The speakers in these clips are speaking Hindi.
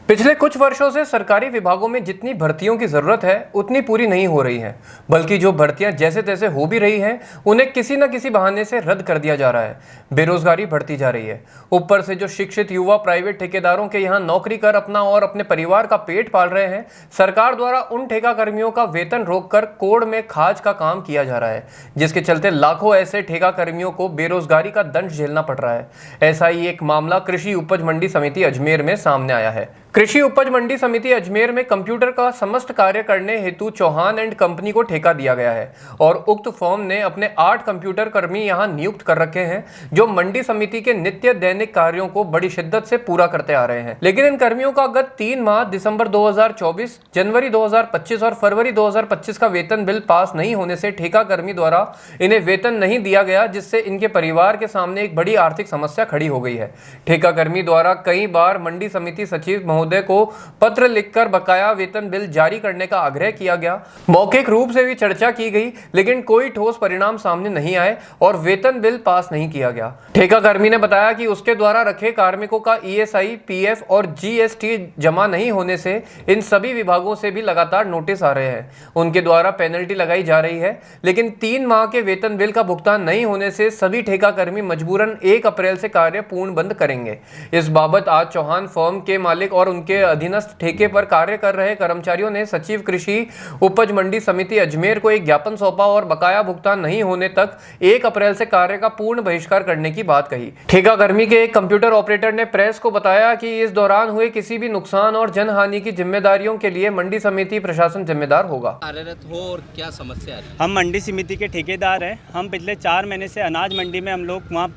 पिछले कुछ वर्षों से सरकारी विभागों में जितनी भर्तियों की जरूरत है उतनी पूरी नहीं हो रही है, बल्कि जो भर्तियां जैसे तैसे हो भी रही हैं उन्हें किसी न किसी बहाने से रद्द कर दिया जा रहा है। बेरोजगारी बढ़ती जा रही है। ऊपर से जो शिक्षित युवा प्राइवेट ठेकेदारों के यहाँ नौकरी कर अपना और अपने परिवार का पेट पाल रहे हैं, सरकार द्वारा उन ठेका कर्मियों का वेतन रोककर कोड़ में खाज का काम किया जा रहा है, जिसके चलते लाखों ऐसे ठेका कर्मियों को बेरोजगारी का दंश झेलना पड़ रहा है। ऐसा ही एक मामला कृषि उपज मंडी समिति अजमेर में सामने आया है। कृषि उपज मंडी समिति अजमेर में कंप्यूटर का समस्त कार्य करने हेतु चौहान एंड कंपनी को ठेका दिया गया है और उक्त फर्म ने अपने 8 कंप्यूटर कर्मी यहां नियुक्त कर रखे हैं, जो मंडी समिति के नित्य दैनिक कार्यों को बड़ी शिद्दत से पूरा करते आ रहे हैं। लेकिन इन कर्मियों का गत 3 माह दिसंबर 2024, जनवरी 2025 और फरवरी 2025 का वेतन बिल पास नहीं होने से ठेका कर्मी द्वारा इन्हें वेतन नहीं दिया गया, जिससे इनके परिवार के सामने एक बड़ी आर्थिक समस्या खड़ी हो गई है। ठेका कर्मी द्वारा कई बार मंडी समिति सचिव महोदय को पत्र लिखकर बकाया वेतन बिल जारी करने का आग्रह किया गया। मौखिक रूप से भी चर्चा की गई, लेकिन कोई ठोस परिणाम सामने नहीं आए और वेतन बिल पास नहीं किया गया। ठेका कर्मी ने बताया कि उसके द्वारा रखे कार्मिकों का ESI, PF और GST जमा नहीं होने से इन सभी विभागों से भी लगातार नोटिस आ रहे हैं। उनके द्वारा पेनल्टी लगाई जा रही है, लेकिन 3 माह के वेतन बिल का भुगतान नहीं होने से सभी ठेका कर्मी मजबूरन 1 अप्रैल से कार्य पूर्ण बंद करेंगे। इस बाबत आज चौहान फर्म के मालिक और उनके अधीनस्थ ठेके पर कार्य कर रहे कर्मचारियों ने सचिव कृषि उपज मंडी समिति अजमेर को एक ज्ञापन सौंपा और बकाया भुगतान नहीं होने तक 1 अप्रैल से कार्य का पूर्ण बहिष्कार करने की बात कही। ठेका कर्मी के एक कंप्यूटर ऑपरेटर ने प्रेस को बताया कि इस दौरान हुए किसी भी नुकसान और जनहानि की जिम्मेदारियों के लिए मंडी समिति प्रशासन जिम्मेदार होगा। कार्यरत हो और क्या समस्या है? हम मंडी समिति के ठेकेदार हैं। हम पिछले 4 महीने से अनाज मंडी में हम लोग वहाँ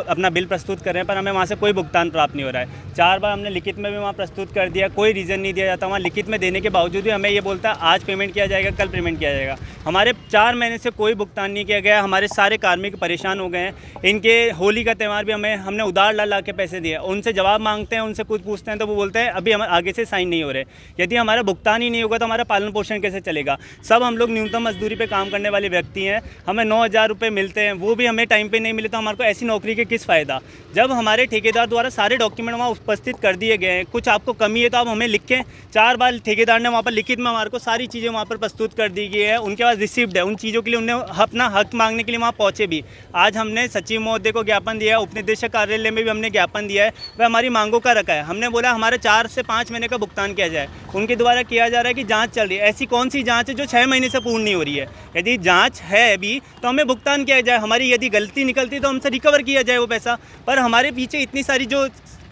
अपना बिल प्रस्तुत कर रहे हैं, पर हमें वहाँ से कोई भुगतान प्राप्त नहीं हो रहा है। 4 बार हमने लिखित में भी वहाँ प्रस्तुत कर दिया, कोई रीज़न नहीं दिया जाता। वहाँ लिखित में देने के बावजूद भी हमें ये बोलता है आज पेमेंट किया जाएगा, कल पेमेंट किया जाएगा। हमारे 4 महीने से कोई भुगतान नहीं किया गया। हमारे सारे कार्मिक परेशान हो गए हैं। इनके होली का त्यौहार भी हमने उधार ला के पैसे दिए। उनसे जवाब मांगते हैं, उनसे कुछ पूछते हैं तो वो बोलते हैं अभी हम आगे से साइन नहीं हो रहे। यदि हमारा भुगतान ही नहीं होगा तो हमारा पालन पोषण कैसे चलेगा? सब हम लोग न्यूनतम मजदूरी पे काम करने वाले व्यक्ति हैं। हमें 9,000 रुपये मिलते हैं, वो भी हमें टाइम पे नहीं मिले तो हमारे को ऐसी नौकरी के किस फ़ायदा? जब हमारे ठेकेदार द्वारा सारे डॉक्यूमेंट वहाँ उपस्थित कर दिए गए हैं, कुछ आपको कमी है तो आप हमें लिखें। 4 बार ठेकेदार ने वहाँ पर लिखित में हमारे को सारी चीज़ें वहाँ पर प्रस्तुत कर दी गई है। उनके पास रिसिप्ट है, उन चीज़ों के लिए उन्हें अपना हक मांगने के लिए वहाँ पहुँचे भी। आज हमने सचिव महोदय को ज्ञापन दिया है, उपनिदेशक कार्यालय में भी हमने ज्ञापन दिया है। वह हमारी मांगों का रखा है। हमने बोला हमारे 4 से 5 महीने का भुगतान किया जाए। उनके द्वारा किया जा रहा है कि जाँच चल रही है। ऐसी कौन सी जाँच है जो 6 महीने से पूर्ण नहीं हो रही है? यदि जाँच है अभी तो हमें भुगतान किया जाए। हमारी यदि गलती निकलती तो हमसे रिकवर किया जाए वो पैसा। पर हमारे पीछे इतनी सारी जो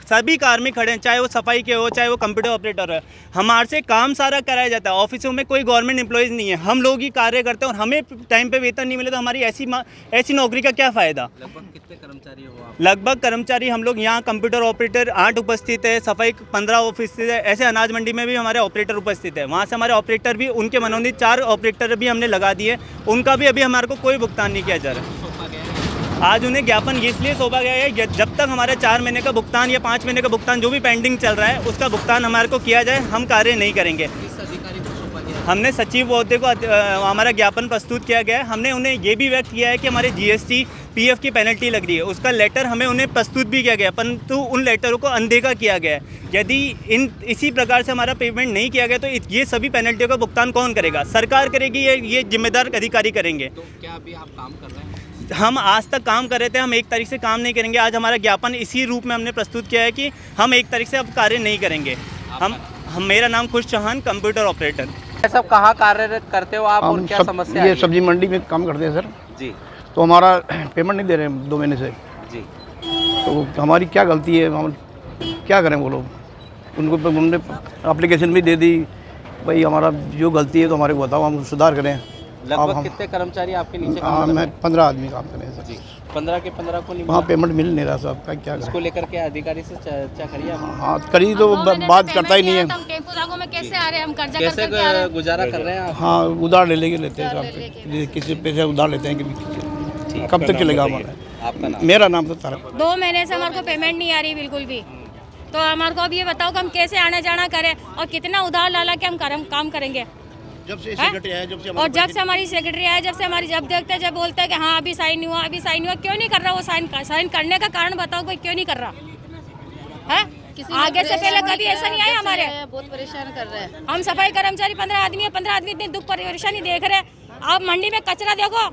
सभी कार्मिक खड़े हैं, चाहे वो सफाई के हो, चाहे वो कंप्यूटर ऑपरेटर है, हमारे से काम सारा कराया जाता है। ऑफिसों में कोई गवर्नमेंट एम्प्लॉयज़ नहीं है, हम लोग ही कार्य करते हैं और हमें टाइम पे वेतन नहीं मिले तो हमारी ऐसी नौकरी का क्या फ़ायदा? लगभग कितने कर्मचारी हो आप? लगभग कर्मचारी हम लोग यहाँ कंप्यूटर ऑपरेटर 8 उपस्थित है, सफाई 15 उपस्थित है। ऐसे अनाज मंडी में भी हमारे ऑपरेटर उपस्थित है। वहाँ से हमारे ऑपरेटर भी, उनके मनोनीत 4 ऑपरेटर भी हमने लगा दिए, उनका भी अभी हमारे को कोई भुगतान नहीं किया जा रहा है। आज उन्हें ज्ञापन इसलिए सौंपा गया है जब तक हमारे 4 महीने का भुगतान या 5 महीने का भुगतान जो भी पेंडिंग चल रहा है उसका भुगतान हमारे को किया जाए, हम कार्य नहीं करेंगे। किस अधिकारी को सौंपा गया? हमने सचिव महोदय को हमारा ज्ञापन प्रस्तुत किया गया है। हमने उन्हें ये भी व्यक्त किया है कि हमारे GST, PF की पेनल्टी लग रही है, उसका लेटर हमें उन्हें प्रस्तुत भी किया गया, परंतु उन लेटरों को अनदेखा किया गया है। यदि इसी प्रकार से हमारा पेमेंट नहीं किया गया तो ये सभी पेनल्टियों का भुगतान कौन करेगा? सरकार करेगी, ये जिम्मेदार अधिकारी करेंगे। तो क्या अभी आप काम कर रहे हैं? हम आज तक काम कर रहे थे, हम 1 तारीख से काम नहीं करेंगे। आज हमारा ज्ञापन इसी रूप में हमने प्रस्तुत किया है कि हम 1 तारीख से अब कार्य नहीं करेंगे। मेरा नाम खुश चौहान, कंप्यूटर ऑपरेटर। सब कहाँ कार्यरत करते हो आप और क्या समस्या है? ये सब्जी मंडी में काम करते हैं सर जी। तो हमारा पेमेंट नहीं दे रहे हैं 2 महीने से जी। तो हमारी क्या गलती है? हम क्या करें? बोलो। उनको हमने एप्लीकेशन भी दे दी, भाई हमारा जो गलती है तो हमारे को बताओ, हम सुधार करें। लगभग कितने कर्मचारी आपके नीचे काम कर रहे मैं हैं? 15 आदमी काम कर रहे हैं सर जी। 15 के 15 को नहीं वहाँ मिला? पेमेंट मिल नहीं रहा साहब, क्या इसको करें? लेकर के अधिकारी से चर्चा करिए आप। हाँ करी तो बात करता ही नहीं है। हम टेम्पो रागों में कैसे आ रहे हैं? हम कर्जा कैसे करके आ रहे हैं। गुजारा कर रहे हैं आप? हाँ उधार लेते हैं साहब, किसी पैसे उधार लेते हैं कि कब तक चलेगा हमारा? आपका नाम? मेरा नाम तो तारक। 2 महीने से हमारे को पेमेंट नहीं आ रही बिल्कुल भी। तो हमारे को अब ये बताओ कि हम कैसे आना जाना करें और कितना उधार ला के हम काम करेंगे? जब से सेक्रेटरी आया, जब से हमारी सेक्रेटरी आया, जब देखते हैं, जब बोलते हैं कि हाँ अभी साइन हुआ, क्यों नहीं कर रहा वो? साइन करने का कारण बताओ, कोई क्यों नहीं कर रहा है? आगे से पहले कभी ऐसा नहीं आया हमारे। बहुत परेशान कर रहे हैं। हम सफाई कर्मचारी 15 आदमी है, 15 आदमी इतनी दुख परेशानी देख रहे हैं। आप मंडी में कचरा देखो,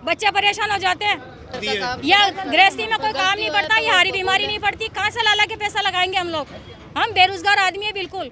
बच्चे परेशान हो जाते हैं। या गृहस्थी में कोई काम नहीं पड़ता, या हरी बीमारी नहीं पड़ती, कहाँ से ला के पैसा लगाएंगे हम लोग? हम बेरोजगार आदमी है बिल्कुल।